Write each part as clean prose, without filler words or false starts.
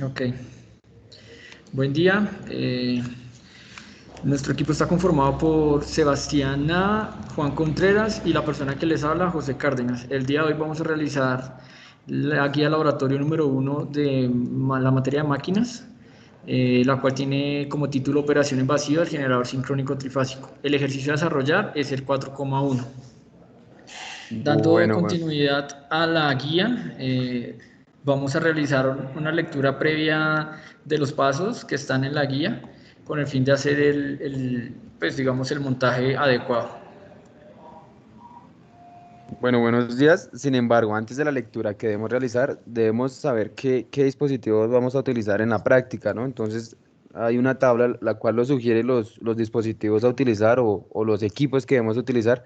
Ok, buen día. Nuestro equipo está conformado por Sebastiana, Juan Contreras y la persona que les habla, José Cárdenas. El día de hoy vamos a realizar la guía laboratorio número 1 de la materia de máquinas, la cual tiene como título Operación invasiva del generador sincrónico trifásico. El ejercicio a desarrollar es el 4,1. Dando Bueno, bueno. continuidad a la guía, vamos a realizar una lectura previa de los pasos que están en la guía con el fin de hacer pues digamos, el montaje adecuado. Bueno, buenos días. Sin embargo, antes de la lectura que debemos realizar, debemos saber qué dispositivos vamos a utilizar en la práctica, ¿no? Entonces, hay una tabla la cual nos sugiere los dispositivos a utilizar o los equipos que debemos utilizar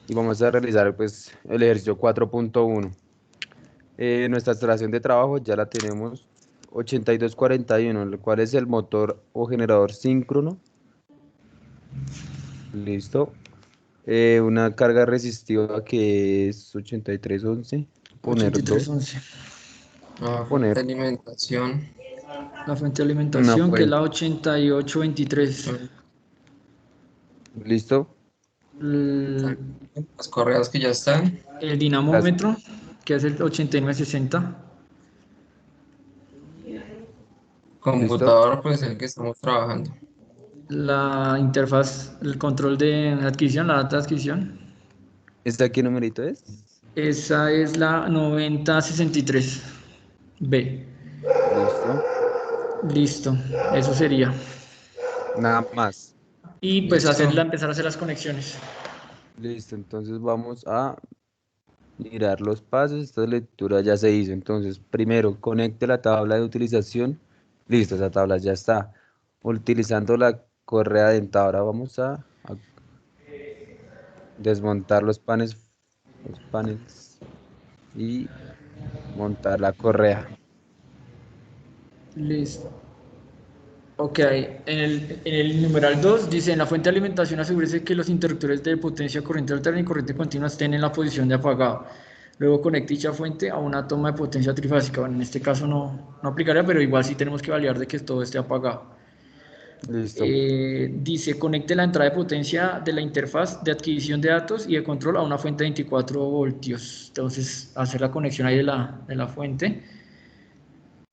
y vamos a realizar pues el ejercicio 4.1. Nuestra instalación de trabajo ya la tenemos 8241, el cual es el motor o generador síncrono. Listo. Una carga resistiva que es 8311. Poner 2. 8311. La fuente Poner de alimentación. La fuente de una alimentación, que es la fuente. 8823. Listo. El, Las correas que ya están. el Las, dinamómetro, que es el 8960. listo. Computador, pues el que estamos trabajando. La interfaz, el control de adquisición, la data de adquisición. ¿Esta qué numerito es? Esa es la 9063 B. Listo. Listo, eso sería. Nada más. Y pues Listo. empezar a hacer las conexiones. Listo. Entonces vamos a mirar los pasos. Esta lectura ya se hizo. Entonces, primero, conecte la tabla de utilización. Listo, esa tabla ya está. Utilizando la correa dentada. Ahora vamos a desmontar los paneles y montar la correa. Listo. Ok, en el numeral 2 dice, en la fuente de alimentación asegúrese que los interruptores de potencia corriente alterna y corriente continua estén en la posición de apagado. Luego conecte dicha fuente a una toma de potencia trifásica. Bueno, en este caso no aplicaría, pero igual sí tenemos que validar de que todo esté apagado. Listo. Dice, conecte la entrada de potencia de la interfaz de adquisición de datos y de control a una fuente de 24 voltios. Entonces, hacer la conexión ahí de la fuente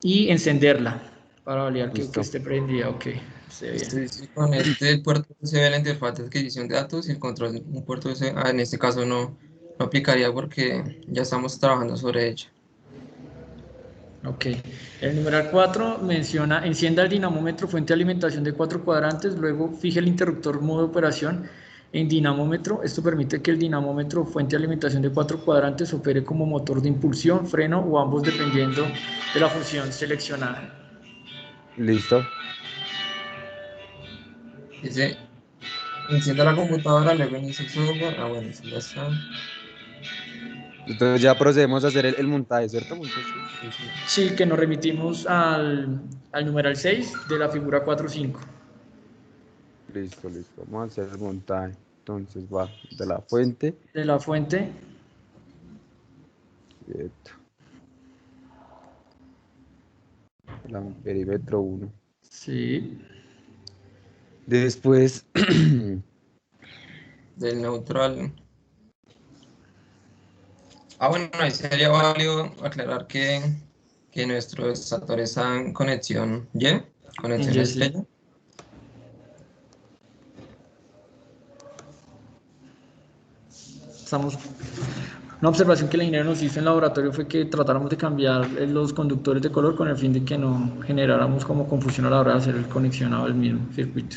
y encenderla para validar que Listo. esté prendida. Ok, esté bien. Este dice con este puerto USB la interfaz de adquisición de datos y el control, un puerto USB. En este caso no aplicaría porque ya estamos trabajando sobre ello. Ok. El numeral 4 menciona, encienda el dinamómetro fuente de alimentación de 4 cuadrantes, luego fije el interruptor modo de operación en dinamómetro. Esto permite que el dinamómetro fuente de alimentación de 4 cuadrantes opere como motor de impulsión, freno o ambos dependiendo de la función seleccionada. Listo. Dice, encienda la computadora, luego inicia el software. Bueno, sí, ya está. Entonces ya procedemos a hacer el montaje, ¿cierto, muchachos? Sí, sí. Sí, que nos remitimos al numeral 6 de la figura 4.5. Listo, listo. Vamos a hacer el montaje. Entonces va de la fuente. De la fuente, Quieto. El amperímetro 1. sí, Después, Del neutral. Bueno, ahí sería válido aclarar que nuestro estator está en conexión Y, en conexión yes, estrella. estamos. Una observación que el ingeniero nos hizo en laboratorio fue que tratáramos de cambiar los conductores de color con el fin de que no generáramos como confusión a la hora de hacer el conexionado del mismo circuito.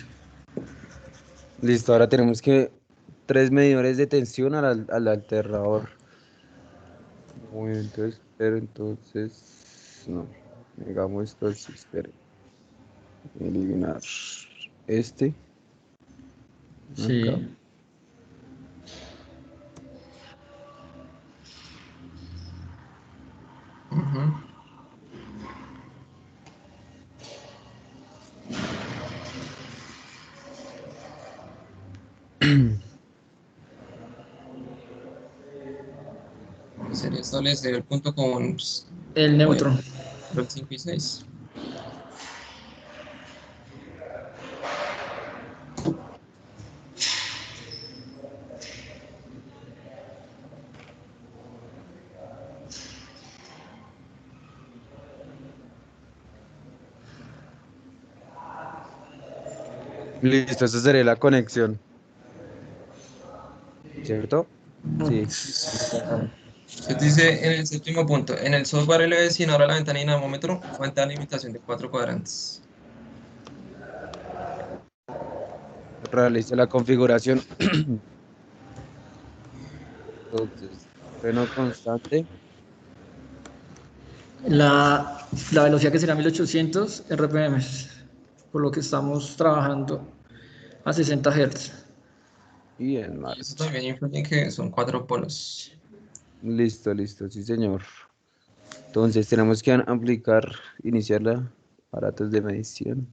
listo, ahora tenemos que 3 medidores de tensión al alternador. Bueno, entonces, pero entonces, no, digamos esto así, espere. Eliminar este, acá. Sí, Ujú. Sería establecer el punto común, pues, El Bueno, neutro. el 5 y 6. Listo, esa sería la conexión, ¿cierto? Sí. Se dice en el séptimo punto, en el software LV sin ahora la ventana dinamómetro, fuente de alimentación de 4 cuadrantes. Realice la configuración. Entonces, freno constante. La velocidad que será 1800 RPM, por lo que estamos trabajando a 60 Hz. Y en Y eso marcha. también influye en que son 4 polos. Listo, listo, sí, señor. Entonces, tenemos que aplicar, iniciar la aparatos de medición.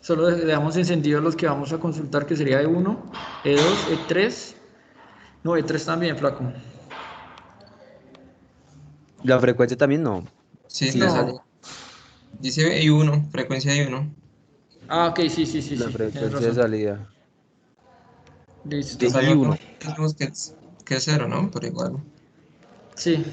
Solo dejamos encendidos los que vamos a consultar, que sería E1, E2, E3. No, E3 también, flaco. La frecuencia también no. Sí, le Sí, sale. No. Dice I1, frecuencia I1. Ah, ok, sí, sí, sí, la sí, tienes frecuencia de razón. salida Listo. de Pues había I1. uno que tenemos que es cero, ¿no? Pero igual. Sí.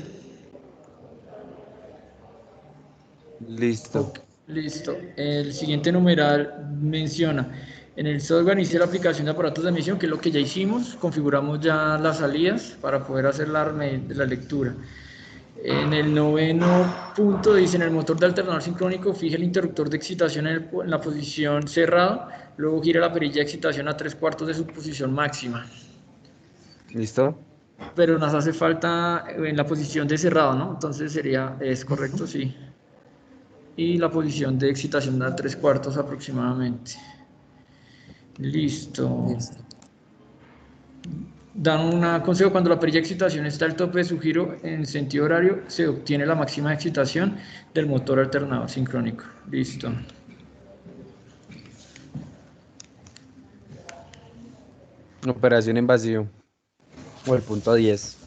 Listo. Ok, listo. El siguiente numeral menciona, en el software inicia la aplicación de aparatos de emisión, que es lo que ya hicimos, configuramos ya las salidas para poder hacer la lectura. En el noveno punto dice, en el motor de alternador sincrónico, fije el interruptor de excitación en la posición cerrado, luego gira la perilla de excitación a 3/4 de su posición máxima. ¿Listo? Pero nos hace falta en la posición de cerrado, ¿no? Entonces sería, es Ujú. correcto, sí. Y la posición de excitación da 3/4 aproximadamente. Listo. Listo. Dan un consejo: cuando la perilla de excitación está al tope de su giro en sentido horario, se obtiene la máxima excitación del motor alternador sincrónico. Listo. Operación en vacío. O el punto 10.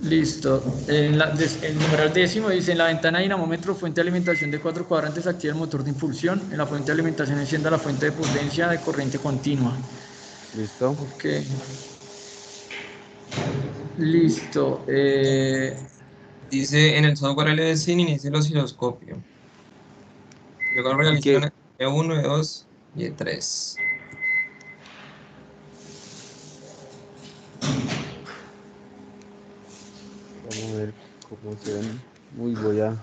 Listo. El numeral décimo dice, en la ventana dinamómetro, fuente de alimentación de 4 cuadrantes, activa el motor de impulsión. En la fuente de alimentación, encienda la fuente de potencia de corriente continua. ¿Listo? Ok. Listo. Dice en el software LS inicia el osciloscopio. Luego ¿Y qué? realiza E1, E2 y E3. Vamos a ver cómo se ven. Uy, voy a...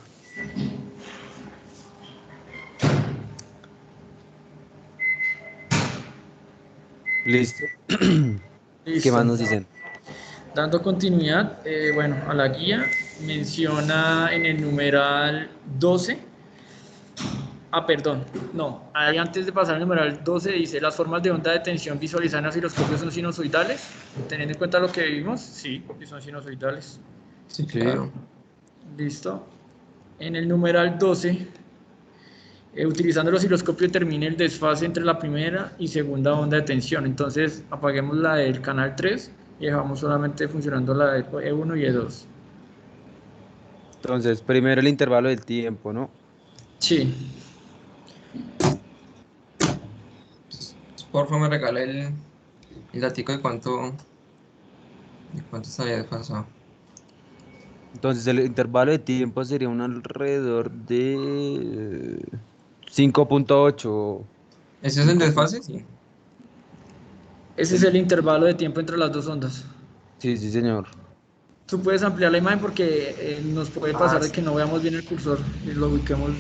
Listo. ¿Qué más Listo. nos dicen? Dando continuidad, bueno, a la guía, menciona en el numeral 12. Ah, perdón, no, ahí antes de pasar al numeral 12 dice, las formas de onda de tensión visualizadas en osciloscopios son sinusoidales. Teniendo en cuenta lo que vimos, sí, son sinusoidales. Sí, Sí. claro. Listo. En el numeral 12, utilizando el osciloscopio determine el desfase entre la primera y segunda onda de tensión. Entonces apaguemos la del canal 3 y dejamos solamente funcionando la de E1 y E2. Entonces, primero el intervalo del tiempo, ¿no? Sí. Porfa, me regala el datico de cuánto se había desfasado. Entonces, el intervalo de tiempo sería un alrededor de 5.8. ¿Ese es el 5. desfase? Sí. Ese es el intervalo de tiempo entre las dos ondas. Sí, sí, señor. Tú puedes ampliar la imagen porque nos puede Ah, pasar de sí. que no veamos bien el cursor y lo ubiquemos.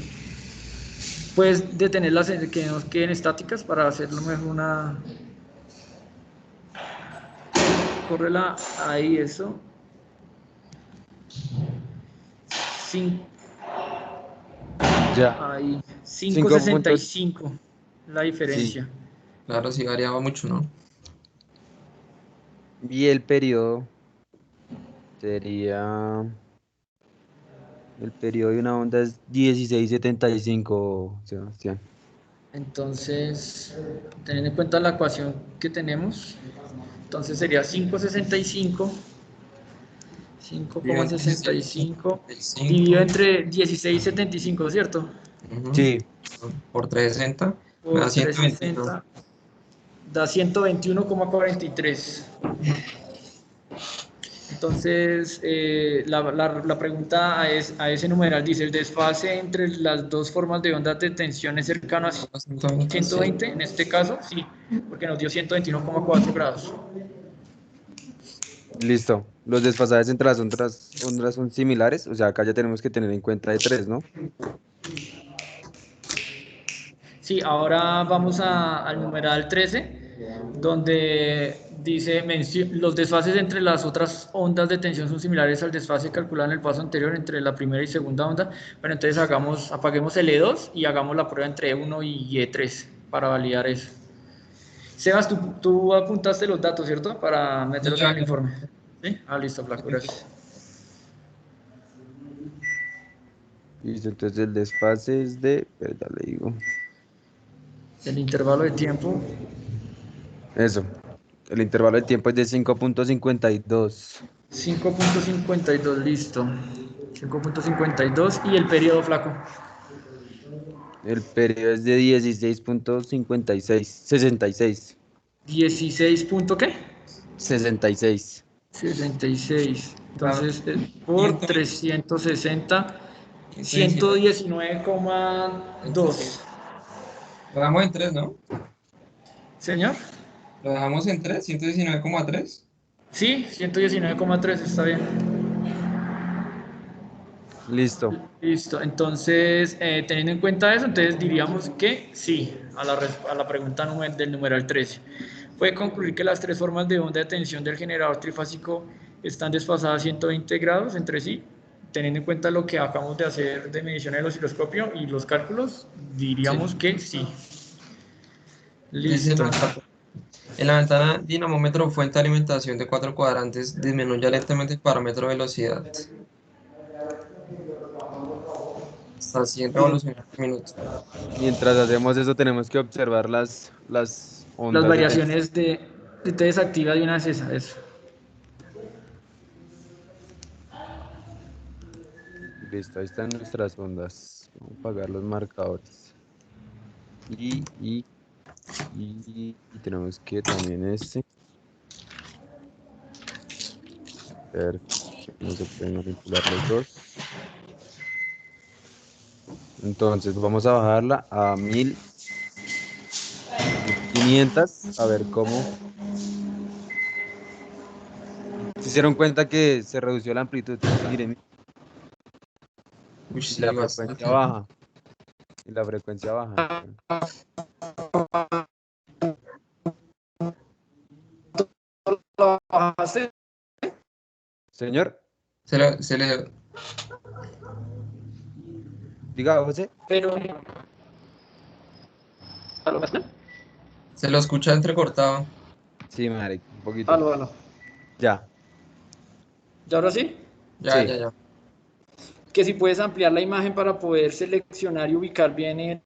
Puedes detenerlas que nos queden estáticas para hacerlo mejor una... Córrela ahí, eso. Ya. Ahí. cinco 5 sesenta y puntos. cinco la Sí. diferencia. Claro, sí variaba mucho, ¿no? Y el periodo sería... El periodo de una onda es 16.75, Sebastián. Entonces, teniendo en cuenta la ecuación que tenemos, entonces sería 565 5,65 dividido 5,65 entre 16,75, ¿cierto? Sí, por 360 me da Por 121. 360 da 121,43. Entonces, la pregunta a ese numeral dice, el desfase entre las dos formas de ondas de tensión es cercano a 120, sí. 120, en este caso, sí, porque nos dio 121,4 grados. listo. Los desfasajes entre las otras ondas son similares, o sea, acá ya tenemos que tener en cuenta de 3, ¿no? Sí, ahora vamos al numeral 13, donde dice, los desfases entre las otras ondas de tensión son similares al desfase calculado en el paso anterior entre la primera y segunda onda. Bueno, entonces apaguemos el E2 y hagamos la prueba entre E1 y E3 para validar eso. Sebas, tú apuntaste los datos, ¿cierto? Para Sí, meterlos en ya, el informe. ¿Sí? Ah, listo, Flaco, gracias. Listo, entonces el desfase es de, ya le digo, El intervalo de tiempo, eso. El intervalo de tiempo es de 5,52. 5,52, listo. 5,52 y el periodo, Flaco. El periodo es de 16,56, 66. 16 punto qué? 66. 66. da Entonces, por 120, 360, 119. 119,2. Lo dejamos en 3, ¿no? Señor. Lo dejamos en 3, 119,3. Sí, 119,3 está bien. Listo. Listo. Entonces, teniendo en cuenta eso, entonces diríamos que sí a la pregunta del numeral 13. Puede concluir que las tres formas de onda de tensión del generador trifásico están desfasadas 120 grados entre sí. Teniendo en cuenta lo que acabamos de hacer de medición del osciloscopio y los cálculos, diríamos Sí. que sí. Dice Listo. los datos. En la ventana dinamómetro fuente de alimentación de 4 cuadrantes disminuye lentamente el parámetro de velocidad hasta 100 Bien. revoluciones por minuto. Mientras hacemos eso, tenemos que observar las Las ondas de tensión. variaciones de te desactiva de una vez esa, eso. Listo, ahí están nuestras ondas. Vamos a apagar los marcadores. Y, y, y tenemos que también ver que no se pueden manipular los dos. Entonces vamos a bajarla a 1500, a ver cómo. ¿Se hicieron cuenta que se redució la amplitud? Miren, Uy, y sí, la frecuencia bastante. baja. Y la frecuencia baja. ¿Lo bajaste? Señor, Se le diga, José. Pero, ¿aló, Gastón? Se lo escucha entrecortado. Sí, Marek, un poquito. Aló. Ya, ¿Ya ahora sí? Ya, sí. ya, ya. Que si puedes ampliar la imagen para poder seleccionar y ubicar bien el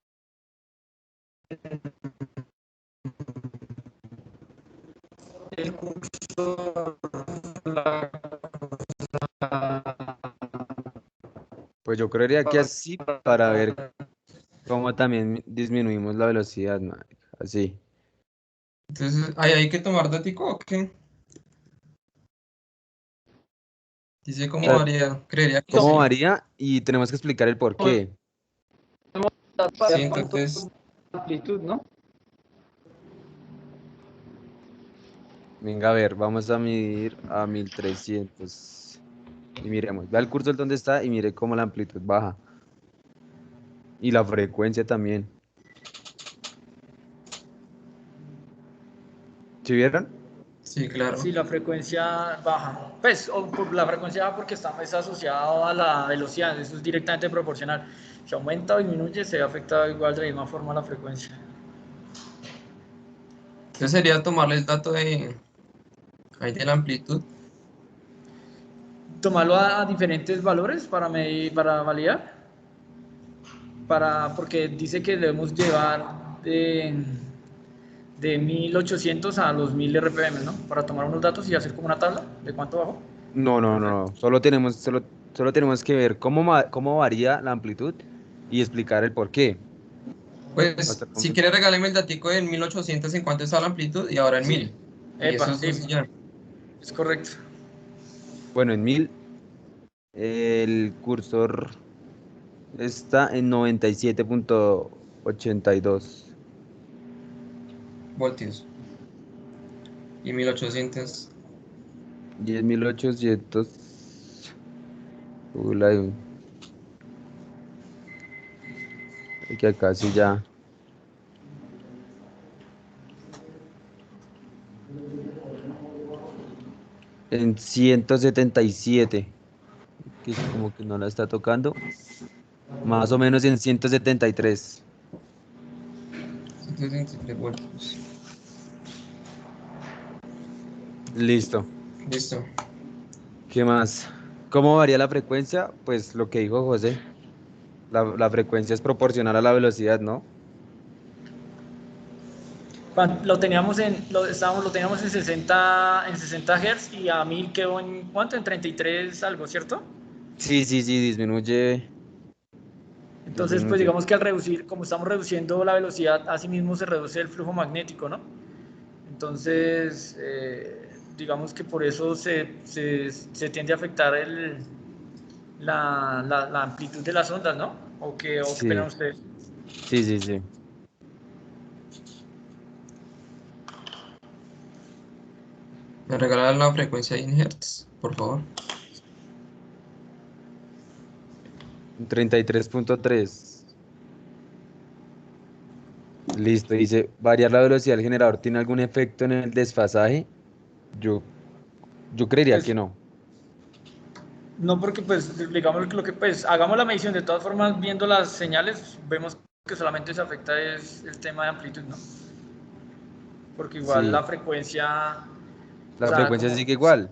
curso. Pues yo creería que así para ver cómo también disminuimos la velocidad, Marek. Así. Entonces, ¿hay que tomar datico o qué? Dice cómo varía. Creería que ¿Cómo sí. varía? Y tenemos que explicar el por qué. Sí, Para cuánto entonces, amplitud, ¿no? Venga, a ver, vamos a medir a 1300. Y miremos, vea el cursor donde está y mire cómo la amplitud baja. Y la frecuencia también. ¿Sí vieron? sí, claro. Sí, la frecuencia baja. Pues, la frecuencia baja porque está asociado a la velocidad, eso es directamente proporcional. Si aumenta o disminuye, se afecta igual de la misma forma la frecuencia. Entonces sería tomarle el dato ahí de la amplitud. Tomarlo a diferentes valores para medir, para validar, porque dice que debemos llevar de 1800 a los 1000 RPM, ¿no? Para tomar unos datos y hacer como una tabla de cuánto bajó. No, no, no, no. Solo tenemos que ver cómo varía la amplitud y explicar el por qué. Pues, Hasta el si punto. quiere regáleme el datico en 1800 en cuánto está la amplitud y ahora en Sí, 1000. Y eso epa, es sí, ya. es correcto. Bueno, en 1000 el cursor está en 97,82. Voltios. Y 1800. 10.800. Uy, que acá sí ya. En 177. Que como que no la está tocando. Más o menos en 173. 173 voltios. Listo. Listo. ¿Qué más? ¿Cómo varía la frecuencia? Pues lo que dijo José. La frecuencia es proporcional a la velocidad, ¿no? Lo teníamos lo teníamos en 60 Hz y a 1000 quedó en ¿cuánto? En 33 algo, ¿cierto? Sí, sí, sí, disminuye. Entonces, pues Disminuye. digamos que al reducir, como estamos reduciendo la velocidad, así mismo se reduce el flujo magnético, ¿no? Entonces, digamos que por eso se tiende a afectar la amplitud de las ondas, ¿no? O qué opinan Sí, ustedes? sí, sí, sí. ¿Me regalan la frecuencia en hertz, por favor? 33,3. Listo, dice, variar la velocidad del generador tiene algún efecto en el desfasaje. Yo, yo creería Pues que no. no, porque pues digamos que pues hagamos la medición, de todas formas viendo las señales vemos que solamente se afecta es el tema de amplitud, ¿no? Porque igual la Sí, frecuencia, o la sea, frecuencia como sigue igual.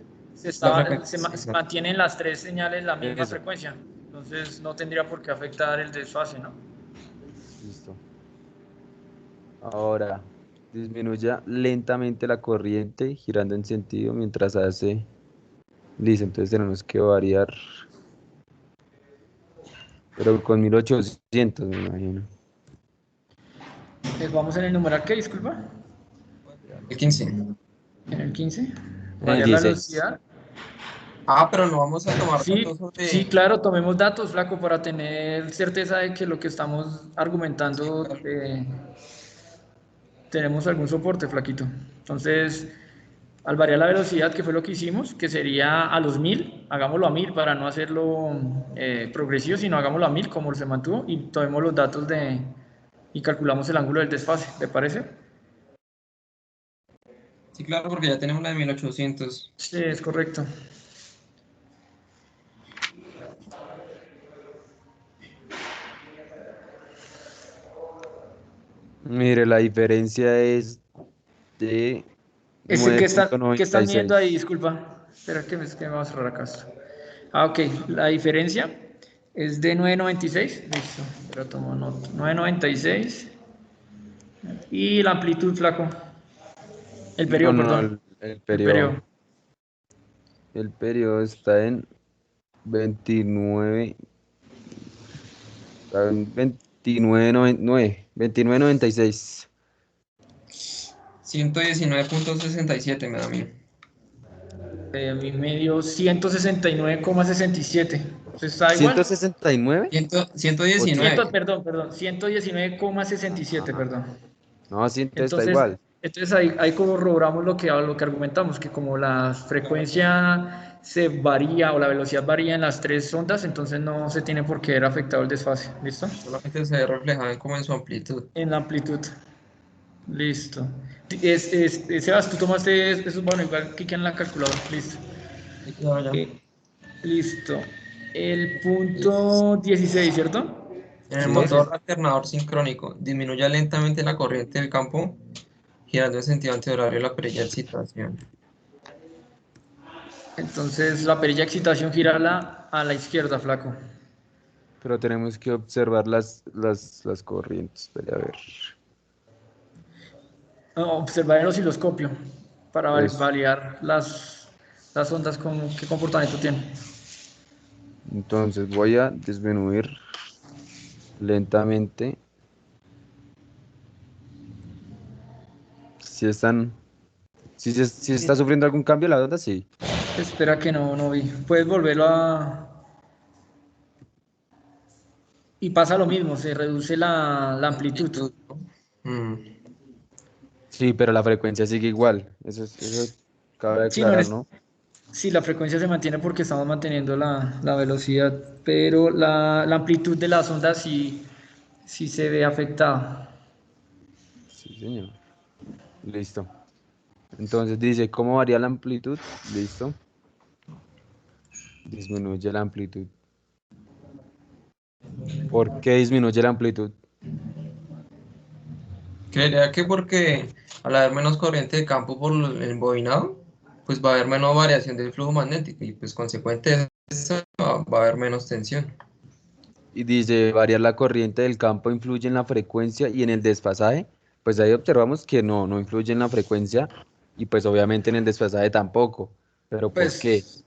La frecuencia. se mantienen las tres señales la misma Eso, frecuencia, entonces no tendría por qué afectar el desfase, ¿no? listo. Ahora, disminuya lentamente la corriente girando en sentido mientras hace. Listo, entonces tenemos que variar, pero con 1800 me imagino. Vamos en el numeral, ¿qué? Disculpa. El 15. En el 15. En el Variar la 16. velocidad. Ah, pero no vamos a tomar datos Sí, sí, sobre. claro, tomemos datos, flaco, para tener certeza de que lo que estamos Sí, argumentando claro. tenemos algún soporte, flaquito. Entonces, al variar la velocidad, que fue lo que hicimos, que sería a los 1000, hagámoslo a 1000 para no hacerlo progresivo, sino hagámoslo a 1000 como se mantuvo y tomemos los datos y calculamos el ángulo del desfase, ¿te parece? Sí, claro, porque ya tenemos la de 1800. Sí, es correcto. Mire, la diferencia es de nueve punto ¿Qué noventa están y viendo ahí? seis. Disculpa. Espera que me va a cerrar acá esto. Ah, ok. La diferencia es de 996. Listo. Pero tomo nota. 996. Y la amplitud, flaco. El No, periodo, no, no, perdón. el El periodo. periodo. El periodo está en 29. Está en 29,96. 119,67 me da a mí. A mí me dio 169,67. Entonces está igual. 169 o 119. Perdón. 119,67, Ajá. perdón. No, sí, entonces está Entonces, igual. ahí corroboramos lo que argumentamos, que como la frecuencia se varía o la velocidad varía en las tres ondas, entonces no se tiene por qué ver afectado el desfase. ¿Listo? Solamente se ve reflejado como en su amplitud. En la amplitud. Listo. Sebas, tú tomaste eso, bueno, igual que en la calculadora. Listo. Sí, claro, ya. Eh, listo. El punto 16, ¿cierto? En el Sí. motor alternador sincrónico, disminuye lentamente la corriente del campo, girando en sentido antihorario la perilla de excitación. Entonces la perilla de excitación girarla a la izquierda, flaco. Pero tenemos que observar las corrientes. Espere, a ver. No, observar el osciloscopio para Eso. validar las. las ondas, ¿qué comportamiento tienen? Entonces voy a disminuir lentamente. Si están, si está sufriendo algún cambio la onda, sí. Espera que no vi. Puedes volverlo a... Y pasa lo mismo, se reduce la amplitud. Amplitud, ¿no? Mm. Sí, pero la frecuencia sigue igual. Eso cabe Sí, no, aclarar, ¿no? sí, la frecuencia se mantiene porque estamos manteniendo la velocidad, pero la amplitud de las ondas sí se ve afectada. Sí, señor. Listo. Entonces dice, ¿cómo varía la amplitud? Listo. Disminuye la amplitud. ¿Por qué disminuye la amplitud? Creería que porque al haber menos corriente de campo por el embobinado, pues va a haber menos variación del flujo magnético y pues consecuente de eso va a haber menos tensión. Y dice, variar la corriente del campo influye en la frecuencia y en el desfasaje. Pues ahí observamos que no influye en la frecuencia y pues obviamente en el desfasaje tampoco. ¿Pero por qué? Pues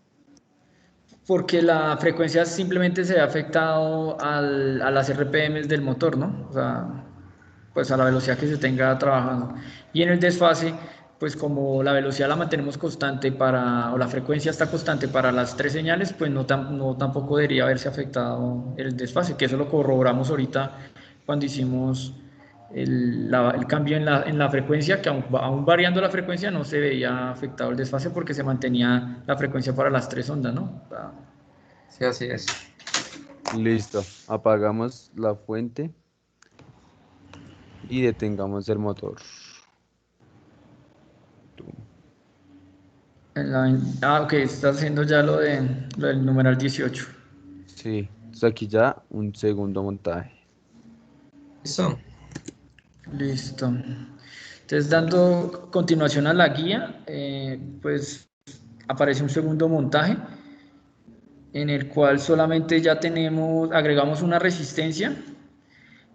porque la frecuencia simplemente se ve afectado a las RPMs del motor, ¿no? O sea, pues a la velocidad que se tenga trabajando. Y en el desfase, pues como la velocidad la mantenemos constante o la frecuencia está constante para las tres señales, pues no tampoco debería haberse afectado el desfase, que eso lo corroboramos ahorita cuando hicimos el cambio en la frecuencia, que aún variando la frecuencia no se veía afectado el desfase porque se mantenía la frecuencia para las tres ondas, ¿no? O sea, Sí, así es. Listo. Apagamos la fuente y detengamos el motor. Tum. ok, estás haciendo ya lo del numeral 18. Sí. Entonces aquí ya un segundo montaje. Eso. Listo. Entonces, dando continuación a la guía, pues aparece un segundo montaje en el cual solamente ya agregamos una resistencia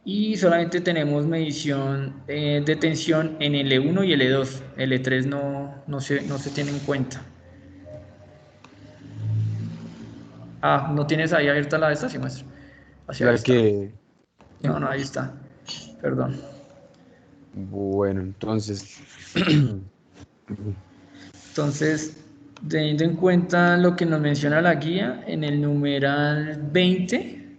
y solamente tenemos medición de tensión en L1 y L2. L3 no se tiene en cuenta. No tienes ahí abierta la de esta, sí, muestra. Así, ahí La está. que, No, ahí está. Perdón. bueno, entonces, Entonces, teniendo en cuenta lo que nos menciona la guía, en el numeral 20,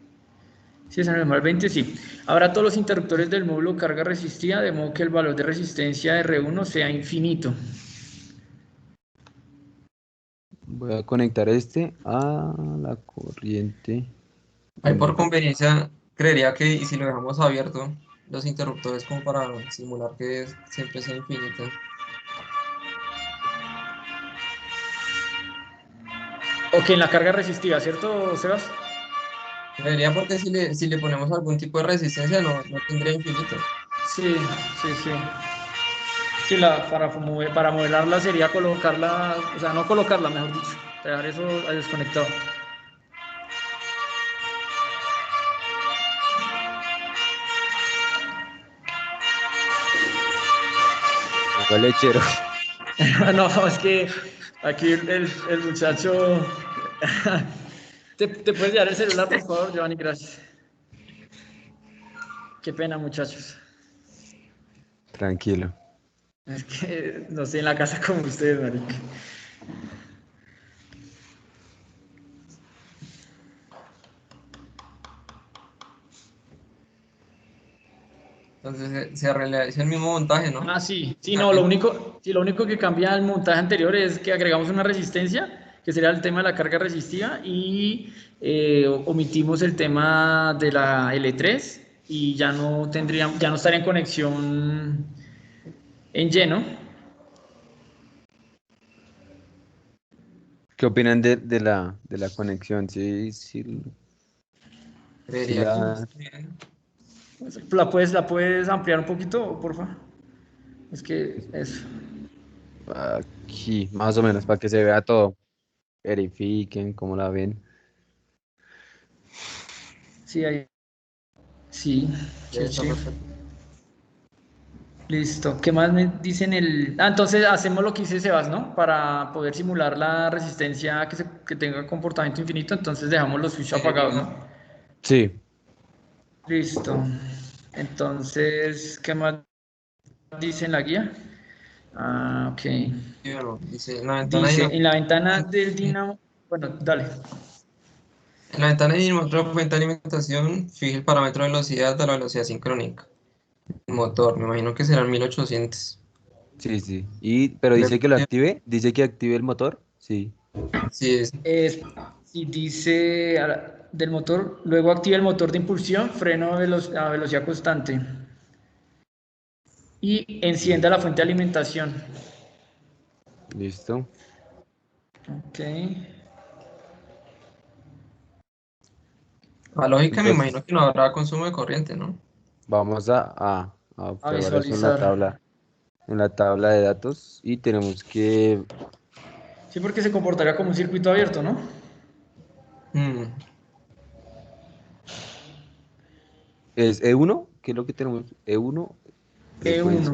¿sí es en el numeral 20? Sí. Habrá todos los interruptores del módulo carga resistida, de modo que el valor de resistencia R1 sea infinito. voy a conectar este a la corriente. Ahí por Conecta. conveniencia, creería que y si lo dejamos abierto, los interruptores como para simular que siempre sea infinito. Ok, en la carga resistiva, ¿cierto, Sebas? Creería porque si le ponemos algún tipo de resistencia no tendría infinito. Sí, sí, sí. Sí, para modelarla sería colocarla, o sea, no colocarla, mejor dicho, dejar eso desconectado. Agua lechero. No, es que aquí el muchacho... ¿Te puedes llevar el celular, por favor, Giovanni? Gracias. Qué pena, muchachos. Tranquilo. Es que no estoy en la casa como ustedes, marica. Entonces se realiza el mismo montaje, ¿no? Sí, sí, no, Básicamente. lo único que cambia el montaje anterior es que agregamos una resistencia, que sería el tema de la carga resistiva, y omitimos el tema de la L3 y ya no estaría en conexión en lleno. ¿Qué opinan de la conexión? Sí, sí, sí Creería que la... bien. La puedes ampliar un poquito, porfa? Es que eso. Aquí, más o menos, para que se vea todo. Verifiquen cómo la ven. Sí, ahí. Sí, sí, Está sí. perfecto. Listo. ¿Qué más me dicen entonces hacemos lo que dice Sebas, ¿no? Para poder simular la resistencia que tenga comportamiento infinito, entonces dejamos los switch apagados, ¿no? Sí, Listo. Entonces, ¿qué más dice en la guía? Ah, ok. Dice, en la ventana Dice, en la dinámica. ventana del dinamo, bueno, dale. En la ventana de fuente de alimentación, fije el parámetro de velocidad de la velocidad sincrónica. El motor, me imagino que serán 1800. sí, sí. Pero dice que lo active, dice que active el motor. Sí, Sí, es. Es, y dice del motor, luego activa el motor de impulsión, freno a velocidad constante y encienda la fuente de alimentación. listo. Ok. La lógica me Entonces, imagino que no habrá consumo de corriente, ¿no? vamos a A observar eso visualizar. en la tabla de datos y tenemos que, Sí, porque se comportaría como un circuito abierto, ¿no? Mm, es E1, ¿qué es lo que tenemos? E1, E1, frecuencia.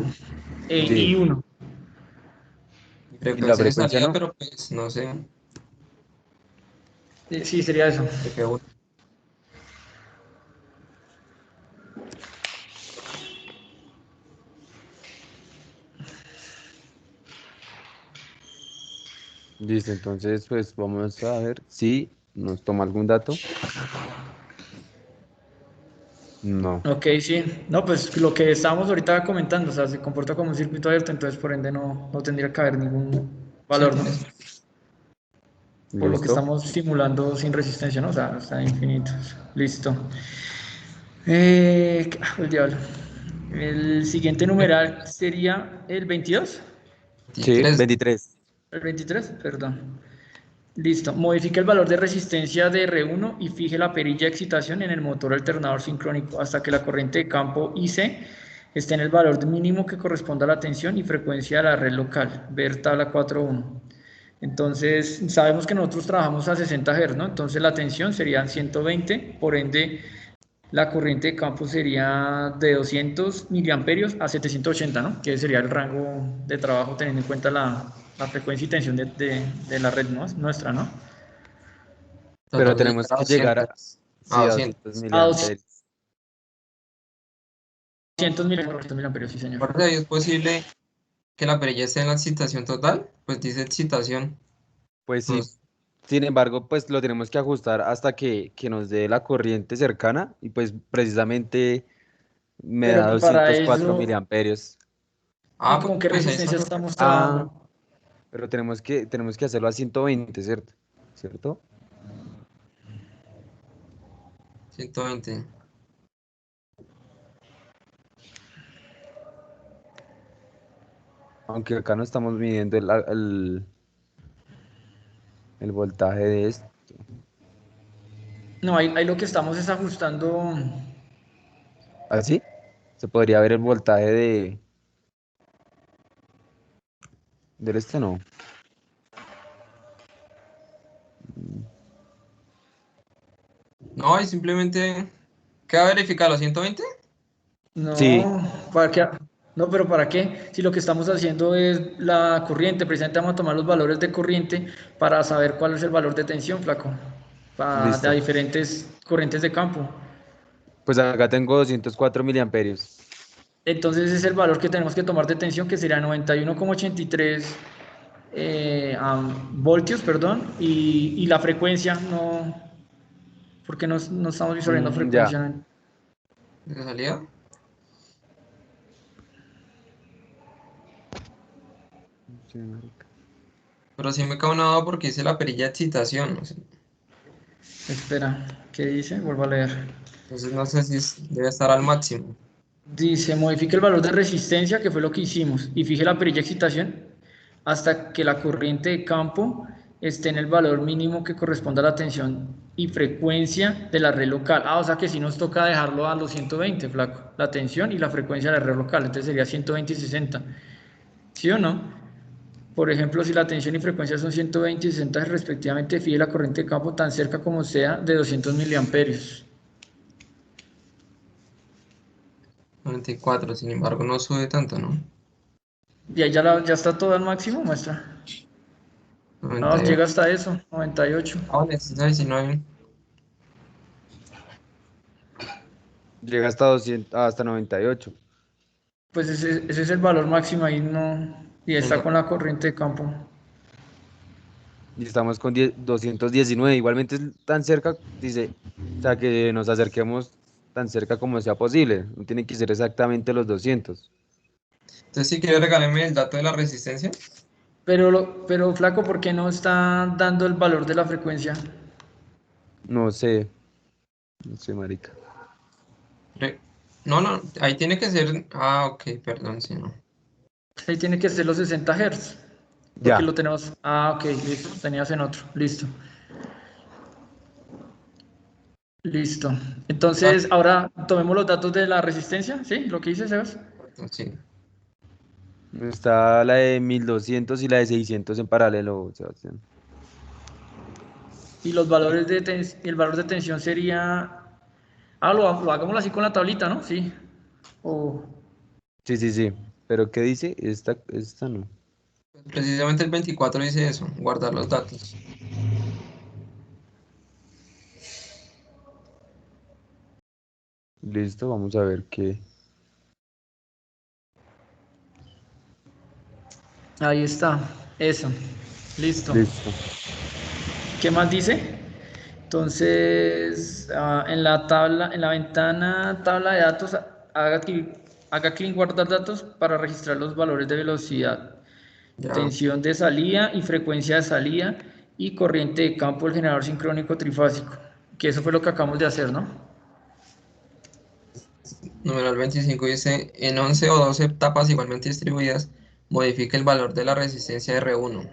Sí, I1. y la frecuencia de frecuencia salida, no. pero pues no sé. Sí, sería eso. F1. Listo, entonces pues vamos a ver si nos toma algún dato. No. Ok, sí. No, pues lo que estábamos ahorita comentando, o sea, se comporta como un circuito abierto, entonces por ende no tendría que haber ningún Sí, valor, ¿no? Por lo que Listo. estamos simulando sin resistencia, ¿no? O sea, está infinito. Listo. El diablo. El siguiente numeral sería el 22. Sí, 23. 23. El 23, perdón. Listo. Modifique el valor de resistencia de R1 y fije la perilla de excitación en el motor alternador sincrónico hasta que la corriente de campo IC esté en el valor mínimo que corresponda a la tensión y frecuencia de la red local. Ver tabla 4.1. Entonces, sabemos que nosotros trabajamos a 60 Hz, ¿no? Entonces la tensión sería 120, por ende la corriente de campo sería de 200 miliamperios a 780, ¿no? Que sería el rango de trabajo teniendo en cuenta la frecuencia y tensión de la red nuestra, ¿no? Pero Tratando de tenemos llegar a que llegar a, 200. A sí, a 200 200. A miliamperios. 200 miliamperios, sí, señor. Aparte de ahí es posible que la perilla esté en la excitación total, pues dice excitación. Pues No sí. sé. Sin embargo, pues lo tenemos que ajustar hasta que nos dé la corriente cercana y pues precisamente me Pero da para 204 eso, miliamperios. ¿y Ah, con qué pues ahí está resistencia perfecto. estamos Ah, trabajando? pero tenemos que hacerlo a 120, ¿cierto? ¿Cierto? 120. Aunque acá no estamos midiendo el voltaje de esto. No, ahí lo que estamos es ajustando. ¿Así? Se podría ver el voltaje del este, no. No, y simplemente queda verificado 120. Sí, No, ¿para qué? No, pero ¿para qué? Si lo que estamos haciendo es la corriente, precisamente vamos a tomar los valores de corriente para saber cuál es el valor de tensión, flaco, para de listo. diferentes corrientes de campo. Pues acá tengo 204 miliamperios. Entonces es el valor que tenemos que tomar de tensión, que sería 91,83 voltios, perdón, y la frecuencia, no, porque no estamos visualizando Ya. frecuencia. De salida. Sí, marica. Pero sí me cago en nada porque dice la perilla de excitación. O sea, Espera, ¿qué dice? Vuelvo a leer. entonces no sé si debe estar al máximo. Dice, modifique el valor de resistencia, que fue lo que hicimos, y fije la perilla de excitación hasta que la corriente de campo esté en el valor mínimo que corresponda a la tensión y frecuencia de la red local. Ah, o sea que si nos toca dejarlo a los 120, flaco, la tensión y la frecuencia de la red local, entonces sería 120 y 60. ¿Sí o no? Por ejemplo, si la tensión y frecuencia son 120 y 60 respectivamente, fije la corriente de campo tan cerca como sea de 200 miliamperios. 94, sin embargo no sube tanto, ¿no? Y ahí ya está todo al máximo, muestra. No, 98. llega hasta eso, 98. Ah, bueno, este es 19. Llega hasta 200, hasta 98. Pues ese es el valor máximo ahí, no. Y está con la corriente de campo. Y estamos con 219. Igualmente es tan cerca, dice, o sea, que nos acerquemos tan cerca como sea posible. No tiene que ser exactamente los 200. Entonces, si quieres regalarme el dato de la resistencia. Pero flaco, ¿por qué no está dando el valor de la frecuencia? No sé, no sé, marica. Re- No, no, ahí tiene que ser. Ah, ok, perdón, si no. Ahí tiene que ser los 60 Hz. Porque Ya, lo tenemos. Ah, ok, listo. Tenías en otro. Listo. Listo. Ah, Entonces, ahora tomemos los datos de la resistencia, ¿sí? Lo que dice Sebas. sí. está la de 1200 y la de 600 en paralelo, Sebastián. Y los valores el valor de tensión sería. Ah, lo hagámoslo así con la tablita, ¿no? Sí. O. Sí, sí, sí. ¿Pero qué dice? Esta no. Precisamente el 24 dice eso, guardar los datos. Listo, vamos a ver qué. Ahí está. Eso. Listo. Listo. ¿Qué más dice? Entonces, en la tabla, en la ventana tabla de datos, haga clic en guardar datos para registrar los valores de velocidad, Ya. tensión de salida y frecuencia de salida y corriente de campo del generador sincrónico trifásico. Que eso fue lo que acabamos de hacer, ¿no? Numeral 25 dice, en 11 o 12 etapas igualmente distribuidas, modifica el valor de la resistencia R1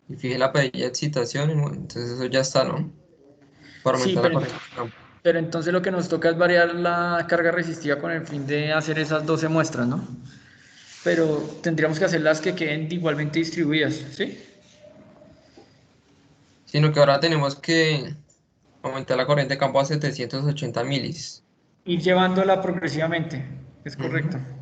y fije la pedilla de excitación, entonces eso ya está, ¿no? Para Sí, aumentar la corriente de campo. pero entonces lo que nos toca es variar la carga resistiva con el fin de hacer esas 12 muestras, ¿no? Pero tendríamos que hacer las que queden igualmente distribuidas, ¿sí? Sino que ahora tenemos que aumentar la corriente de campo a 780 milis. Ir llevándola progresivamente, es correcto. Ujú.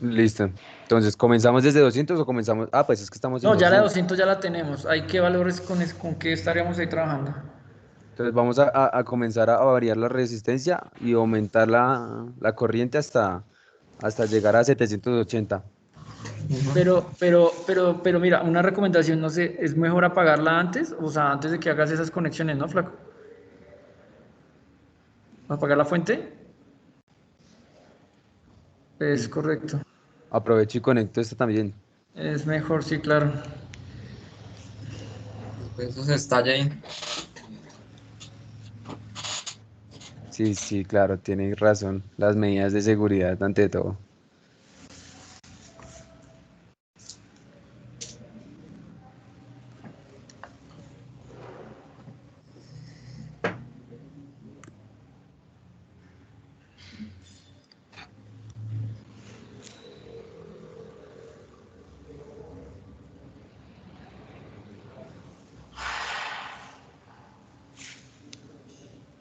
Listo. Entonces, ¿comenzamos desde 200 o comenzamos? Ah, pues es que estamos en No, ya la de 200. 200 ya la tenemos. ¿Hay qué valores con qué estaríamos ahí trabajando? Entonces, vamos a comenzar a variar la resistencia y aumentar la corriente hasta llegar a 780. Ujú. Pero mira, una recomendación, no sé, es mejor apagarla antes, o sea, antes de que hagas esas conexiones, ¿no, flaco? ¿Apagar la fuente? Es correcto. Aprovecho y conecto esta también. Es mejor, sí, claro. Después eso se estalla ahí. Sí, sí, claro, tiene razón. Las medidas de seguridad ante todo.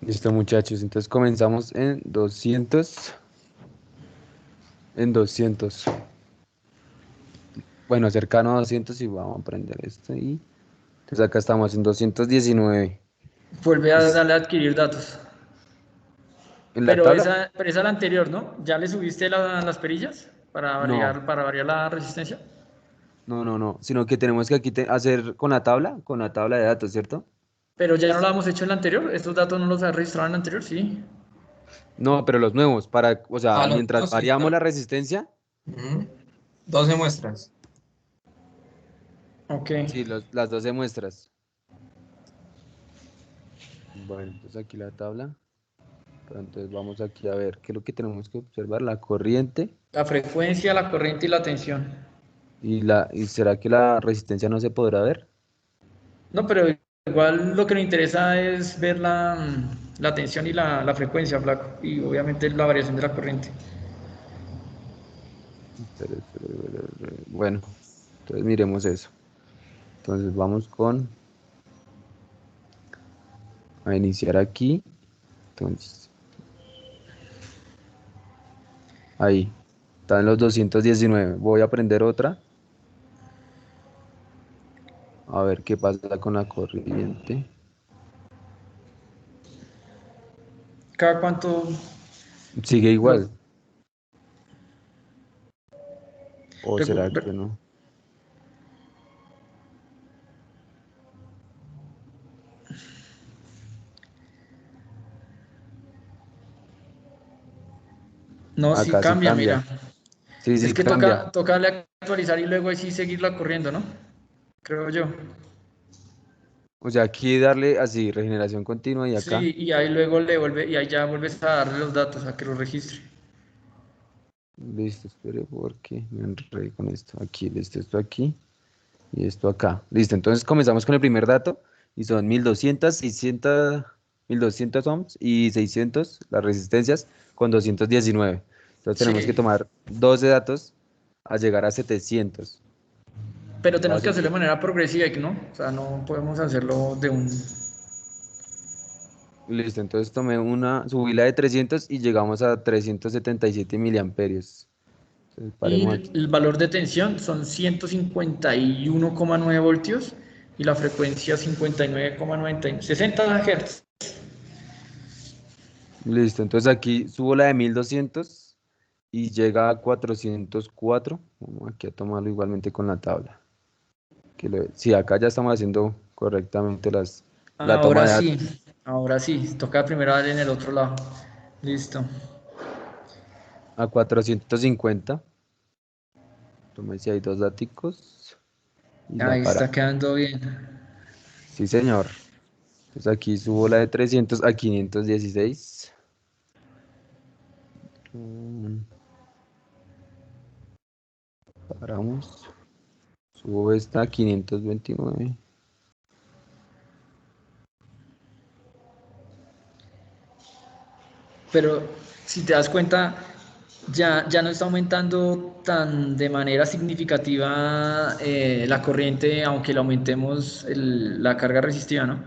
Listo, muchachos. Entonces comenzamos en 200. En 200. Bueno, cercano a 200 y vamos a prender esto y entonces acá estamos en 219. Vuelve a Es darle a adquirir datos. en la tabla. Pero esa es la anterior, ¿no? ¿Ya le subiste las perillas No, para variar la resistencia? no, no, no, sino que tenemos que aquí hacer con la tabla de datos, ¿cierto? Pero ya no lo hemos hecho en la anterior. Estos datos no los ha registrado en la anterior, sí. No, pero los nuevos, o sea, Ah, los mientras dos, sí, variamos claro. la resistencia, Ujú. 12 muestras. Ok. sí, las 12 muestras. Bueno, entonces aquí la tabla, pero entonces vamos aquí a ver qué es lo que tenemos que observar, la corriente La frecuencia, la corriente y la tensión. y será que la resistencia no se podrá ver. No, pero igual lo que nos interesa es ver la tensión y la frecuencia, flaco. Y obviamente la variación de la corriente. Bueno, entonces miremos eso. Entonces vamos a iniciar aquí. Entonces, ahí, están los 219. Voy a prender otra. A ver qué pasa con la corriente. ¿Cada cuánto Sigue lo igual. ¿O será recu- que no? No, sí Acá sí cambia, cambia. mira. Sí, Es sí que cambia. toca darle a actualizar y luego ahí sí seguirla corriendo, ¿no? Creo yo. O sea, aquí darle así, regeneración continua y acá. Sí, y ahí luego le vuelve, y ahí ya vuelves a darle los datos a que los registre. Listo, espere porque me enredé con esto. Aquí, listo, esto aquí y esto acá. Listo, entonces comenzamos con el primer dato y son 1200, 600, 1200 ohms y 600 las resistencias con 219. Entonces tenemos que Sí, tomar 12 datos a llegar a 700. pero Va a tenemos que hacerlo de subir. manera progresiva, ¿no? O sea, no podemos hacerlo de un... Listo, entonces tomé una, subí la de 300 y llegamos a 377 miliamperios. Entonces Y paremos aquí. el valor de tensión son 151,9 voltios y la frecuencia 59,90, 60 Hz. Listo, entonces aquí subo la de 1200 y llega a 404. Vamos aquí a tomarlo igualmente con la tabla. Sí, acá ya estamos haciendo correctamente la toma Ahora de sí, datos. ahora sí, toca primero darle en el otro lado. Listo. A 450. Toma si hay dos daticos y la Ahí para. está quedando bien. Sí, señor. Entonces aquí subo la de 300 a 516. Mm, Paramos. Subo esta a 529. Pero si te das cuenta, ya no está aumentando tan de manera significativa la corriente, aunque le aumentemos la carga resistiva, ¿no?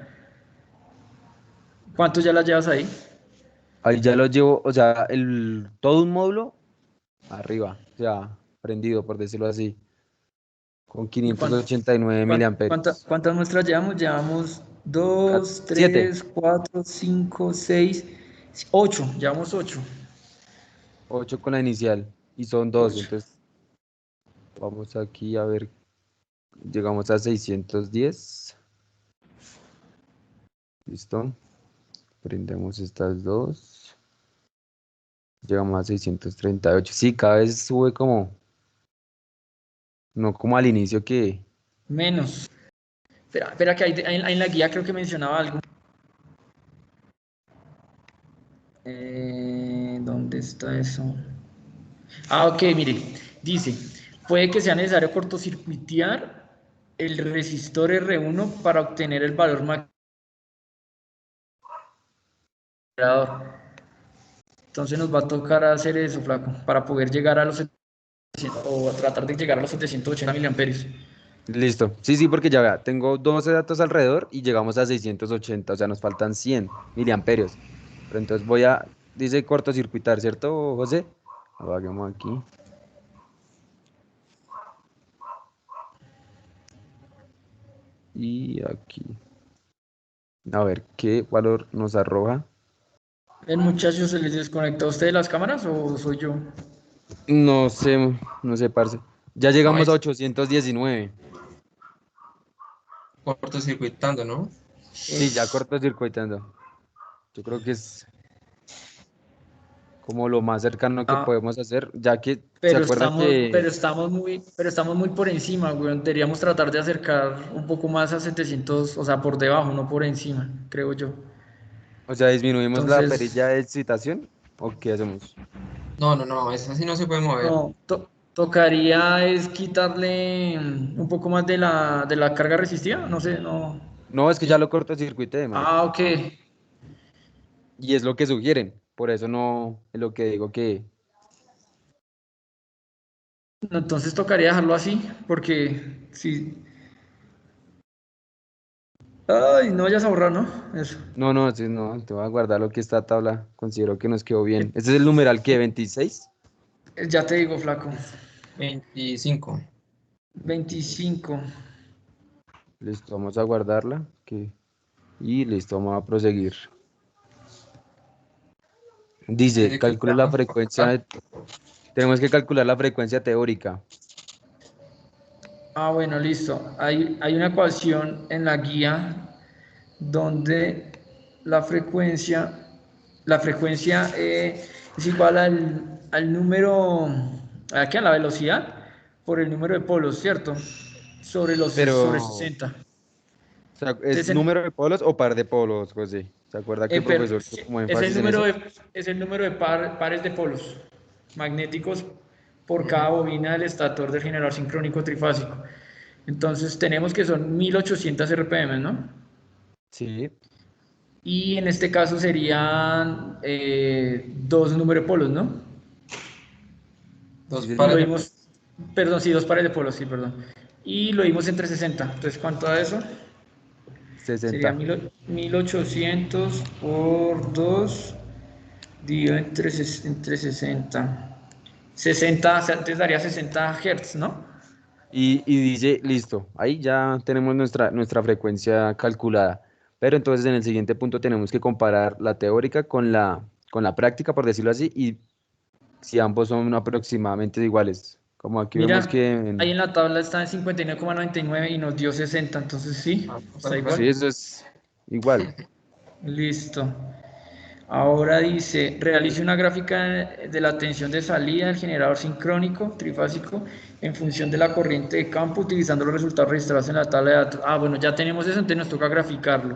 ¿Cuánto ya la llevas ahí? Ahí ya lo llevo, o sea, todo un módulo arriba, o sea, prendido, por decirlo así, con ¿Y 589 miliamperios. cuántas muestras llevamos? Llevamos dos, Siete, tres, cuatro, cinco, seis, ocho. Llevamos ocho. 8 con la inicial y son 12. Ocho. Entonces vamos aquí a ver, llegamos a 610. Listo. Prendemos estas dos. Llegamos a 638. Sí, cada vez sube como, no como al inicio que... Menos. Espera que ahí en la guía creo que mencionaba algo. ¿Dónde está eso? Ah, ok, mire, dice, puede que sea necesario cortocircuitear el resistor R1 para obtener el valor maximador. Entonces nos va a tocar hacer eso, flaco, para poder llegar a los 700, o tratar de llegar a los 780 miliamperios. Listo. Sí, sí, porque ya vea, tengo 12 datos alrededor y llegamos a 680. O sea, nos faltan 100 miliamperios. Pero entonces dice cortocircuitar, ¿cierto, José? Apaguemos aquí. Y aquí. A ver qué valor nos arroja. ¿El muchacho se les desconectó a ustedes las cámaras o soy yo? No sé, no sé, parce. Ya No, llegamos a es 819. cortocircuitando, ¿no? Sí, ya cortocircuitando. Yo creo que es como lo más cercano que Ah, podemos hacer, ya que se acuerda que... pero estamos muy por encima, güey. Deberíamos tratar de acercar un poco más a 700, o sea, por debajo, no por encima, creo yo. O sea, disminuimos la Entonces, perilla de excitación. ¿O qué hacemos? No, no, no, esa sí no se puede mover. no, tocaría es quitarle un poco más de la carga resistiva, no sé, no. No, es que ya lo cortocircuité, marica. Ah, ok. Y es lo que sugieren. Por eso no es lo que digo que No, entonces tocaría dejarlo así, porque si... Ay, no vayas a borrar, ¿no? Eso. No, no, sí, no, te voy a guardar lo que esta tabla considero que nos quedó bien. ¿Este es el numeral que 26? Ya te digo, flaco. 25. 25. Listo, vamos a guardarla. Y listo, vamos a proseguir. Dice, Dice que calcule la estamos por acá. frecuencia. Tenemos que calcular la frecuencia teórica. Ah, bueno, listo. Hay una ecuación en la guía donde la frecuencia, la frecuencia es igual al número, aquí a la velocidad, por el número de polos, ¿cierto? Sobre Pero, 60. o sea, ¿es Entonces, número de polos o par de polos, José? ¿Se acuerda que el profesor hizo sí, como énfasis en eso? es el número de pares de polos magnéticos por cada Ujú. bobina del estator del generador sincrónico trifásico. Entonces tenemos que son 1800 RPM, ¿no? Sí, Y en este caso serían dos número de polos, ¿no? sí Dos Y pares lo sería de dimos, perdón, sí, dos pares de polos, sí, perdón. Y lo dimos entre 60. Entonces, ¿cuánto da eso? Sería 60. 1800 por 2 dividido entre 60. 60, o sea, antes daría 60 Hz, ¿no? Y dice, listo, ahí ya tenemos nuestra frecuencia calculada. Pero entonces en el siguiente punto tenemos que comparar la teórica con la práctica, por decirlo así, y si ambos son aproximadamente iguales. Como aquí vemos Mira, que ahí en la tabla está en 59,99 y nos dio 60, entonces sí, Ah, está perfecto. sí, igual. eso es igual. Listo. Ahora dice, realice una gráfica de la tensión de salida del generador sincrónico trifásico en función de la corriente de campo utilizando los resultados registrados en la tabla de datos. Ah, bueno, ya tenemos eso, entonces nos toca graficarlo.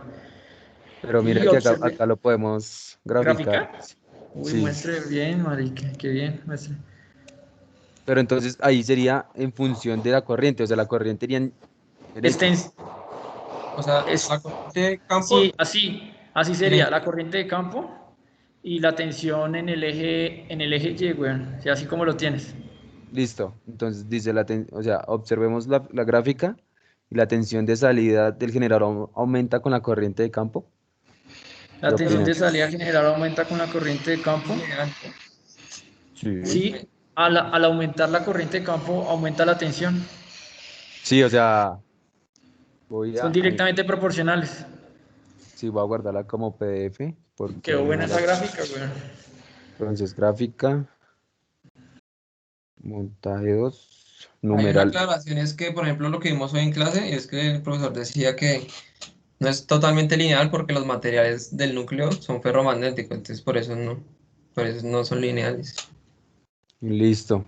Pero Y mira que acá, observe, acá lo podemos graficar. ¿graficar? Uy, Sí. muestre bien, marica, qué bien, muestre. Pero entonces ahí sería en función de la corriente, o sea, la corriente iría en Este derecho. O sea, es, la corriente de campo sí, así sería, tiene, la corriente de campo y la tensión en el eje Y, weón, sí, así como lo tienes. Listo. Entonces dice o sea, observemos la gráfica y la tensión de salida del generador aumenta con la corriente de campo. ¿Qué La tensión de opinas? salida general aumenta con la corriente de campo. lineal. Sí. Sí, al aumentar la corriente de campo aumenta la tensión. Sí, o sea, voy Son a, directamente proporcionales. sí, voy a guardarla como PDF Quedó porque buena no esa la. gráfica, weón. Entonces, gráfica, montaje 2 Hay una numeral. aclaración, es que, por ejemplo, lo que vimos hoy en clase, es que el profesor decía que no es totalmente lineal porque los materiales del núcleo son ferromagnéticos, entonces por eso no son lineales. Listo.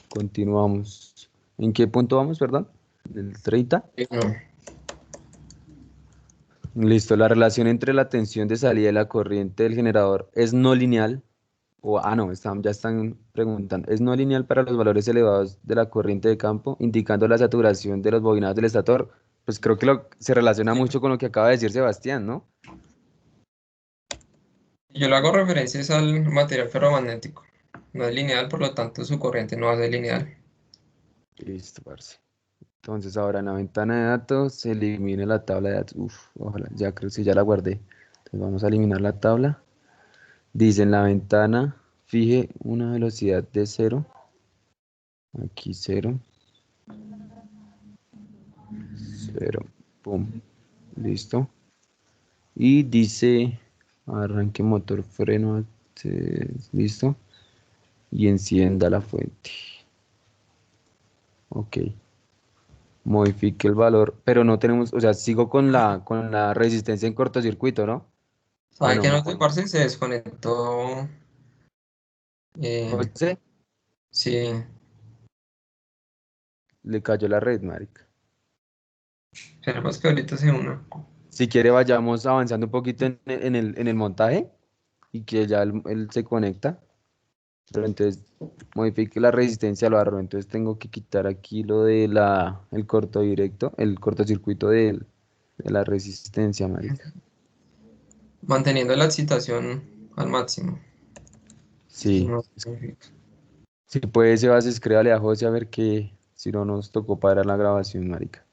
Continuamos. ¿En qué punto vamos, perdón? ¿Del 30? No. Listo. La relación entre la tensión de salida y la corriente del generador es no lineal. No, ya están preguntando. Es no lineal para los valores elevados de la corriente de campo, indicando la saturación de los bobinados del estator. Pues creo que se relaciona Sí. mucho con lo que acaba de decir Sebastián, ¿no? Yo le hago referencias al material ferromagnético. No es lineal, por lo tanto su corriente no va a ser lineal. Listo, parce. Entonces ahora en la ventana de datos se elimina la tabla de datos. Uf, ojalá, ya creo que sí, ya la guardé. Entonces vamos a eliminar la tabla. Dice en la ventana, fije una velocidad de cero. Aquí cero, cero, pum, listo. Y dice, arranque motor, freno, listo. Y encienda la fuente. Ok. Modifique el valor, pero no tenemos, o sea, sigo con la resistencia en cortocircuito, ¿no? ¿Sabe No que me no te acuerdo. parce? Se desconectó. eh, José, sí, le cayó la red, marica. esperemos que ahorita se una. Si quiere, vayamos avanzando un poquito en el montaje y que ya él se conecta. Pero entonces modifique la resistencia al barro. Entonces tengo que quitar aquí lo de el corto directo, el cortocircuito de la resistencia, marica. Manteniendo la excitación al máximo. Sí, No significa. Si puede, Sebas, escríbale a José a ver qué, si no nos tocó parar la grabación, marica.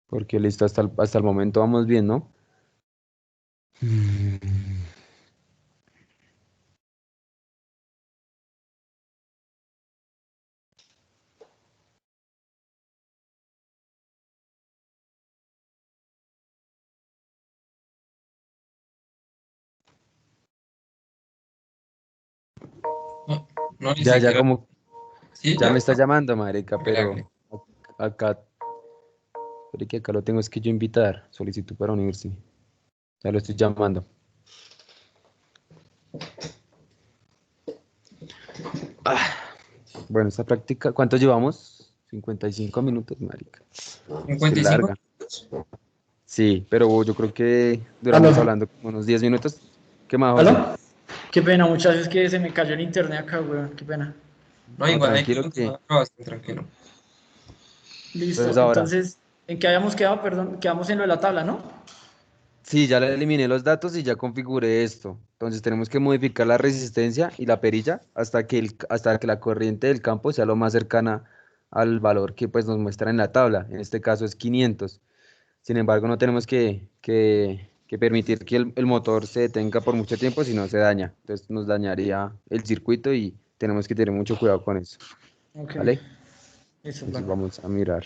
Porque listo, hasta el momento vamos bien, ¿no? Mm. No, no, ni Ya siquiera. como, Sí, ya me ya. está llamando, marica, Hágale, pero hágale. acá, pero que acá lo tengo es que yo invitar, solicitud para unirse. Ya lo estoy llamando. Bueno, esta práctica, ¿cuánto llevamos? 55 minutos, marica. Se 55 larga. minutos. Sí, pero yo creo que duramos ¿Aló? hablando como unos 10 minutos. ¿Qué más, José? ¿Aló? Qué pena, muchas veces que se me cayó el internet acá, weón. Qué pena. No, No, igual hay que tranquilo continuar que. la grabación, tranquilo. Listo. Entonces ahora, Entonces, ¿en qué habíamos quedado? Perdón, quedamos en lo de la tabla, ¿no? sí, ya le eliminé los datos y ya configuré esto. Entonces tenemos que modificar la resistencia y la perilla hasta que la corriente del campo sea lo más cercana al valor que pues nos muestra en la tabla. En este caso es 500. Sin embargo, no tenemos que permitir que el motor se detenga por mucho tiempo, si no se daña. Entonces nos dañaría el circuito y tenemos que tener mucho cuidado con eso. Ok. ¿Vale? Listo, Entonces Flaco. vamos a mirar.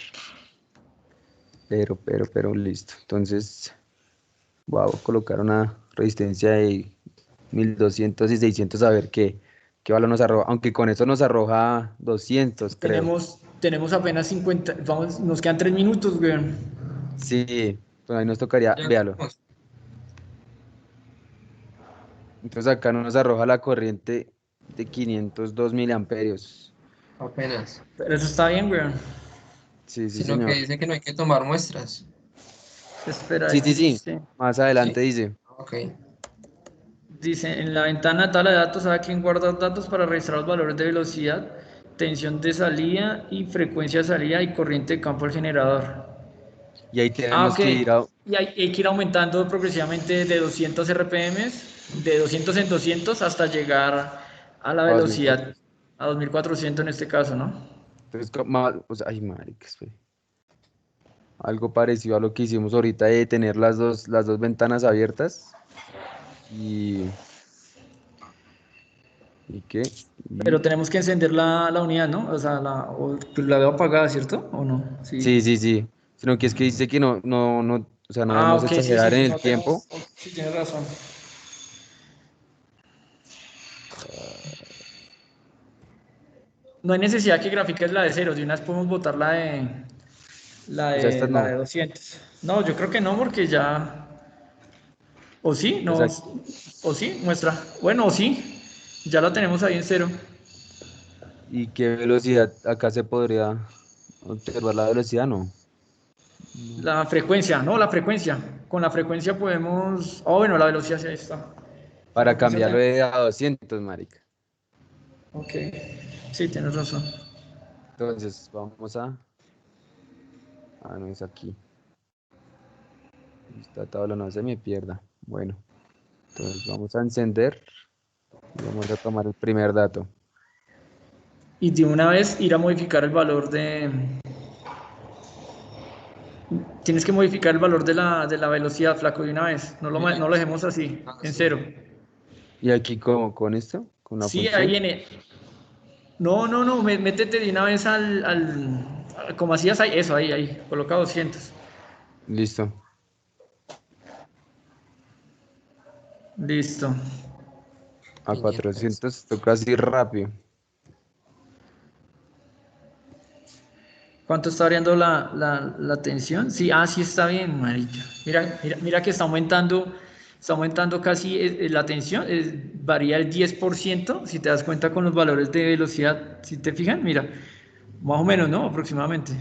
Pero, listo. Entonces voy a colocar una resistencia de 1200 y 600 a ver qué valor nos arroja. Aunque con eso nos arroja 200, creo. Tenemos apenas 50. Vamos, nos quedan 3 minutos, weón. Sí, pues ahí nos tocaría, Ya véalo. estamos. Entonces acá nos arroja la corriente de 502 miliamperios. Apenas. Pero eso está bien, weón. Sí, sí, Sino que señor. dice que no hay que tomar muestras. Espera, Sí, sí, sí. dice. Más ¿Sí? adelante dice. Ok. Dice, en la ventana tabla de datos, ¿sabe quién guarda datos para registrar los valores de velocidad, tensión de salida y frecuencia de salida y corriente de campo del generador? Y ahí Ah, tenemos ok. que ir a. Y hay que ir aumentando progresivamente de 200 RPM, de 200 en 200 hasta llegar a la A velocidad, 2400. a 2400 en este caso, ¿no? Entonces, o sea, ay, marica, espere. Algo parecido a lo que hicimos ahorita de tener las dos ventanas abiertas. Y. ¿Y qué? Pero Y. tenemos que encender la unidad, ¿no? O sea, la veo apagada, ¿cierto? ¿O no? Sí. Sí, sí, sí. Sino que es que dice que o sea, no Ah, debemos ok, sí, sí, exagerar en el no tenemos, tiempo. sí, tienes razón. No hay necesidad que grafiques la de cero, de una vez podemos botar la O sea, estas de, la de no. 200. No, yo creo que no, porque ya. ¿O sí? O No. sea, ¿O sí? Muestra. Bueno, o sí. Ya la tenemos ahí en cero. ¿y qué velocidad acá se podría observar la velocidad? No. No. La frecuencia, no, la frecuencia. Con la frecuencia podemos. Oh, bueno, la velocidad sí ahí está. La Para frecuencia cambiarlo también. de a 200, marica. Ok. Sí, tienes razón. Entonces, vamos a. Ah, no es aquí. Esta tabla no se me pierda. Bueno, entonces vamos a encender y vamos a tomar el primer dato. Y de una vez ir a modificar el valor de. Tienes que modificar el valor de la velocidad, flaco, de una vez. No lo dejemos así, Ah, en sí. cero. Y aquí con esto, con la Sí, ahí función. viene. No, no, no, métete de una vez como hacías ahí, eso, ahí, coloca 200. Listo. Listo. A 500. 400 toca así rápido. ¿Cuánto está variando la tensión? Sí, sí está bien, marica. Mira, mira, mira que está aumentando está aumentando casi la tensión, varía el 10%, si te das cuenta con los valores de velocidad, si te fijan, mira, más o menos, ¿no? Aproximadamente.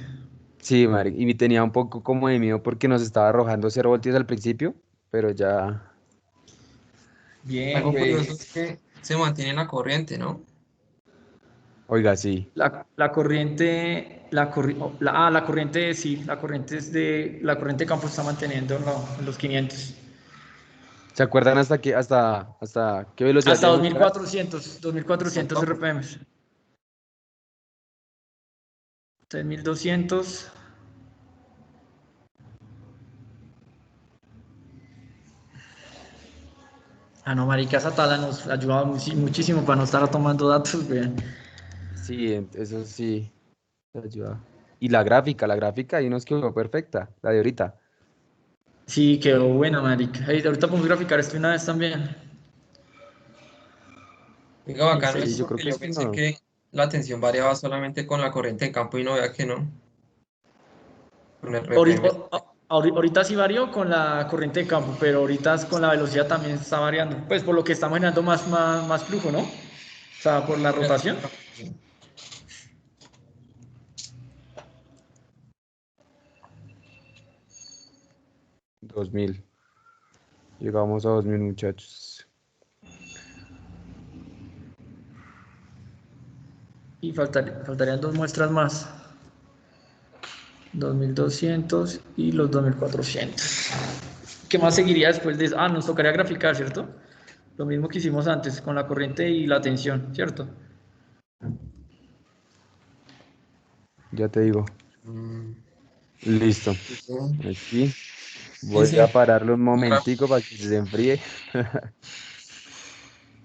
Sí, marica, y tenía un poco como de miedo porque nos estaba arrojando 0 voltios al principio, pero ya, Bien, Algo curioso güey. es que se mantiene la corriente, ¿no? oiga, sí. La corriente, la corriente, sí, la corriente de campo está manteniendo en los 500. ¿Se acuerdan hasta qué velocidad Hasta llegamos a llegar? 2400 RPM. 3200. Ah, no, marica, esa tabla nos ayudaba muchísimo para no estar tomando datos, vean. Sí, eso sí, te ayuda. Y la gráfica ahí nos quedó perfecta, la de ahorita. Sí, quedó buena, marica. Ahí, ahorita podemos graficar esto una vez también. Oiga, bacano Sí, eso yo 16. creo porque que yo sí, pensé no. que la tensión variaba solamente con la corriente de campo y no vea que no, con el Ahorita, RPM. ahorita sí varió con la corriente de campo, pero ahorita con la velocidad también está variando. Pues por lo que estamos generando más flujo, ¿no? O sea, por la rotación. 2000. Llegamos a 2000, muchachos. Y faltarían dos muestras más. 2200 y los 2400. ¿Qué más seguiría después de eso? Ah, nos tocaría graficar, ¿cierto? Lo mismo que hicimos antes con la corriente y la tensión, ¿cierto? Ya te digo. Mm, Listo. sí, Aquí sí, voy a sí, pararlo un muy rápido. momentico para que se enfríe.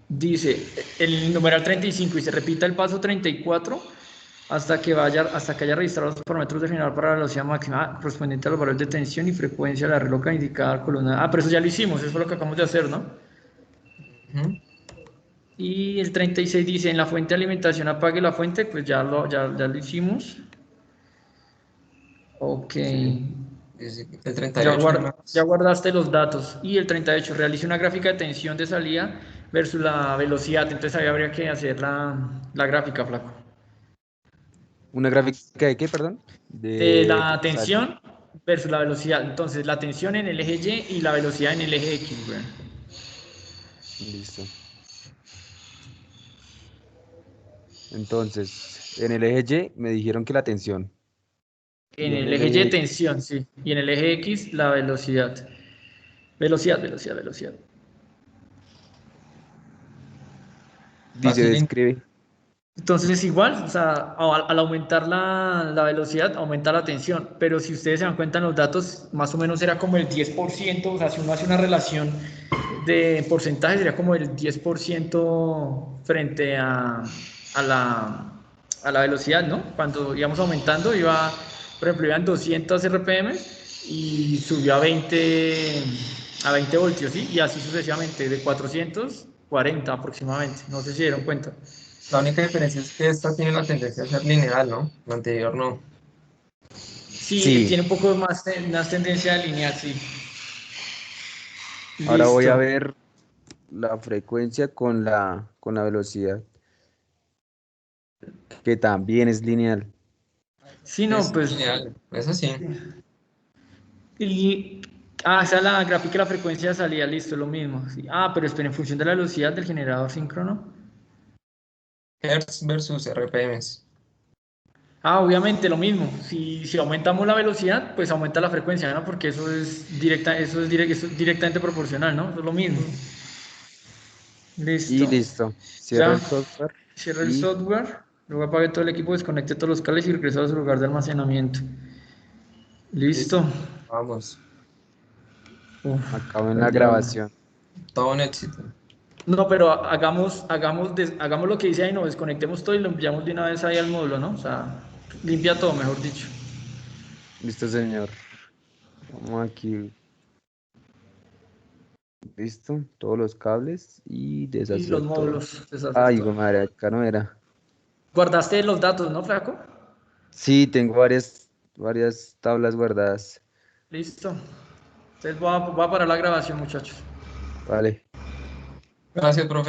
Dice el numeral 35 y se repita el paso 34 hasta que haya registrado los parámetros de general para la velocidad máxima correspondiente a los valores de tensión y frecuencia de la reloj indicada columna. Ah, pero eso ya lo hicimos, eso fue lo que acabamos de hacer, ¿no? Ujú. Y el 36 dice, en la fuente de alimentación apague la fuente, pues ya lo hicimos. Ok, Sí, sí, sí. El 38 no ya más. guardaste los datos. Y el 38, realice una gráfica de tensión de salida versus la velocidad. Entonces ahí habría que hacer la gráfica, flaco. ¿Una gráfica de qué, perdón? De De la sal. tensión versus la velocidad. Entonces la tensión en el eje Y y la velocidad en el eje X, güey. Listo. Entonces, en el eje Y me dijeron que la tensión. En Y en el el eje Y eje tensión, sí. Y en el eje X la velocidad. Velocidad. dice, Fácil. describe. Entonces es igual, o sea, al aumentar la velocidad, aumenta la tensión, pero si ustedes se dan cuenta en los datos, más o menos era como el 10%, o sea, si uno hace una relación de porcentaje, sería como el 10% frente a la, a la velocidad, ¿no? Cuando íbamos aumentando, por ejemplo, iban 200 RPM y subió a 20 voltios, ¿sí? Y así sucesivamente, de 440 aproximadamente, no sé si se dieron cuenta. La única diferencia es que esta tiene la tendencia a ser lineal, ¿no? La anterior no. Sí, Sí, tiene un poco más tendencia lineal, sí. ahora voy a Listo. ver la frecuencia con la velocidad, que también es lineal. Sí, no, Es pues. lineal, eso sí. Y, esa es la gráfica de la frecuencia de salida, listo, lo mismo. Sí. Ah, pero espera, en función de la velocidad del generador síncrono. Hertz versus RPMs. Ah, obviamente lo mismo. Si aumentamos la velocidad, pues aumenta la frecuencia, ¿no? Porque eso es directamente proporcional, ¿no? Eso es lo mismo. Ujú. Listo. Y listo. Cierro Ya. el software Cierra el y software. Luego apague todo el equipo, desconecte todos los cables y regresa a su lugar de almacenamiento. Listo. Listo. Vamos. Uf, acabo en pues la ya. grabación. Todo un éxito. No, pero hagamos lo que dice ahí, no, desconectemos todo y lo enviamos de una vez ahí al módulo, ¿no? O sea, limpia todo, mejor dicho. Listo, señor. Vamos aquí. Listo. Todos los cables y Y los deshacer todo. módulos, deshacer Ay, todo. hijo de madre, acá no era. Guardaste los datos, ¿no, Flaco? Sí, tengo varias tablas guardadas. Listo. Entonces voy a parar la grabación, muchachos. Vale. Gracias, profe.